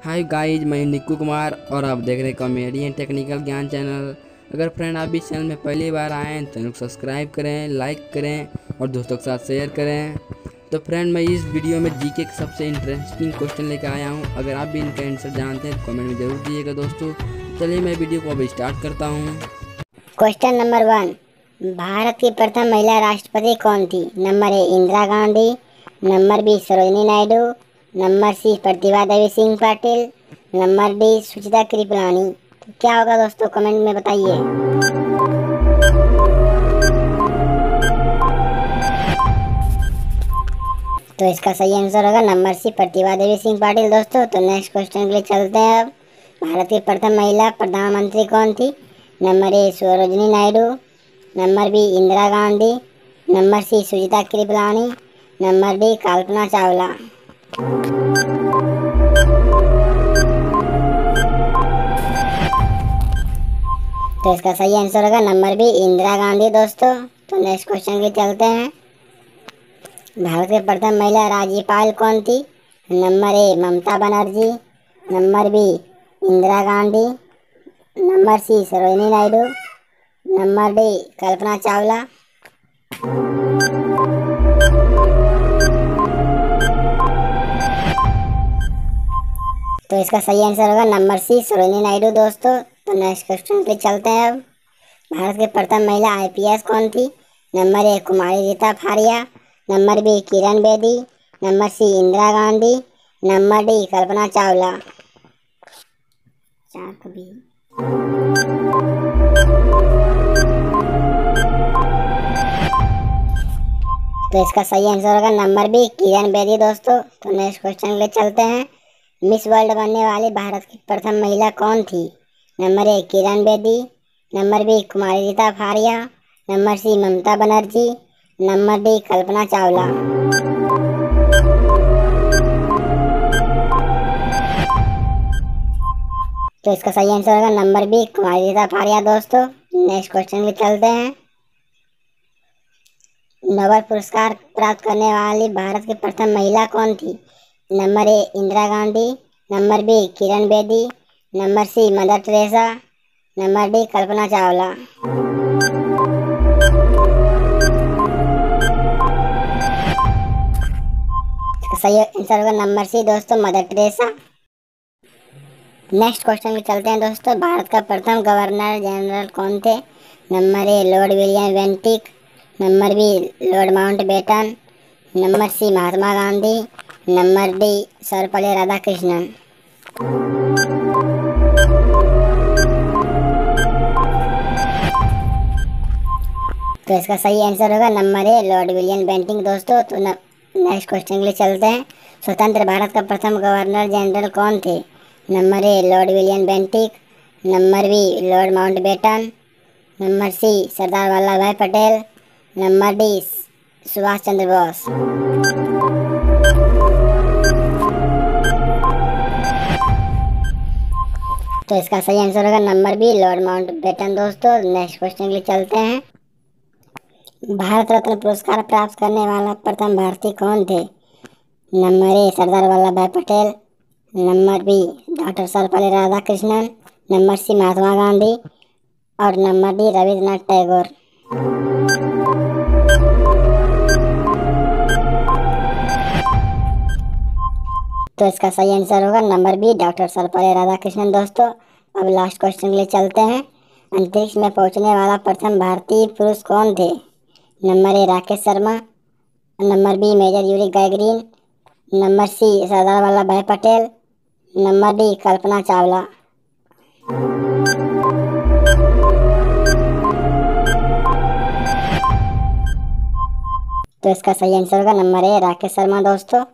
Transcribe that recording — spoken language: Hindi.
हाय गाइज, मैं निक्कू कुमार और आप देख रहे हैं कॉमेडी एंड टेक्निकल ज्ञान चैनल। अगर फ्रेंड आप इस चैनल में पहली बार आए हैं तो चैनल को सब्सक्राइब करें, लाइक करें और दोस्तों के साथ शेयर करें। तो फ्रेंड, मैं इस वीडियो में जीके के सबसे इंटरेस्टिंग क्वेश्चन लेकर आया हूं। अगर आप भी इनका आंसर जानते हैं तो कमेंट में जरूर दीजिएगा दोस्तों। चलिए मैं वीडियो को अभी स्टार्ट करता हूँ। क्वेश्चन नंबर 1, भारत की प्रथम महिला राष्ट्रपति कौन थी? Number A Indira Gandhi, number B Sarojini Naidu, number C Pratibha Devi Singh Patil, number D Sucheta Kriplani. तो क्या होगा दोस्तों, कमेंट में बताइए। तो इसका सही आंसर होगा नंबर सी प्रतिभा देवी सिंह पाटिल दोस्तों। तो नेक्स्ट क्वेश्चन के लिए चलते हैं। अब भारत की प्रथम महिला प्रधानमंत्री कौन थी? Number A Sarojini Naidu, number B Indira Gandhi, number C Sucheta Kriplani, number D Kalpana Chawla. तो इसका सही आंसर होगा नंबर बी इंदिरा गांधी दोस्तों। तो नेक्स्ट क्वेश्चन के लिए चलते हैं। भारत के प्रथम महिला राज्यपाल कौन थी? Number A Mamata Banerjee, number B Indira Gandhi, number C Sarojini Naidu, number D Kalpana Chawla. तो इसका सही आंसर होगा नंबर सी सरोजिनी नायडू दोस्तों। तो नेक्स्ट क्वेश्चन पे चलते हैं। अब भारत के प्रथम महिला आईपीएस कौन थी? Number A Kumari Rita Faria, number B Kiran Bedi, number C Indira Gandhi, number D Kalpana Chawla. तो इसका सही आंसर होगा नंबर बी किरण बेदी दोस्तों। तो नेक्स्ट क्वेश्चन के लिए चलते हैं। मिस वर्ल्ड बनने वाली भारत की प्रथम महिला कौन थी? Number A Kiran Bedi, number B Kumari Rita Faria, number C Mamata Banerjee, number D Kalpana Chawla. तो इसका सही आंसर होगा नंबर बी कुमारी रीता फारिया दोस्तों। नेक्स्ट क्वेश्चन के लिए चलते हैं। नोबेल पुरस्कार प्राप्त करने वाली भारत की प्रथम महिला कौन थी? Number A Indira Gandhi, number B Kiran Bedi, number C Mother Teresa, number D Kalpana Chawla. सही आंसर होगा नंबर सी दोस्तों, मदर टेरेसा। नेक्स्ट क्वेश्चन में चलते हैं दोस्तों। भारत का प्रथम गवर्नर जनरल कौन थे? Number A Lord William Bentinck, number B Lord Mountbatten, number C Mahatma Gandhi, number D Sarvepalli Radhakrishnan. तो इसका सही आंसर होगा number A Lord William Bentinck दोस्तों। तो नेक्स्ट क्वेश्चन के लिए चलते हैं। स्वतंत्र भारत का प्रथम गवर्नर जनरल कौन थे? Number A Lord William Bentinck, number B Lord Mountbatten, number C Sardar Vallabh Bhai Patel, number D Subhash Chandra Bose. तो इसका सही आंसर होगा नंबर बी लॉर्ड माउंटबेटन दोस्तों। नेक्स्ट क्वेश्चन के लिए चलते हैं। भारत रत्न पुरस्कार प्राप्त करने वाला प्रथम भारतीय कौन थे? नंबर ए Sardar Vallabh Bhai Patel, number B doctor Sarvepalli Radhakrishnan, number C Mahatma Gandhi और नंबर डी रविंद्रनाथ टैगोर। तो इसका सही आंसर होगा number B doctor Sarvepalli Radhakrishnan दोस्तों। अब लास्ट क्वेश्चन के लिए चलते हैं। अंतरिक्ष में पहुंचने वाला प्रथम भारतीय पुरुष कौन थे? Number A Rakesh Sharma, number B Major Yuri Gagarin, number C Sardar Vallabh Bhai Patel, number D Kalpana Chawla. तो इसका सही आंसर होगा नंबर ए राकेश शर्मा दोस्तों।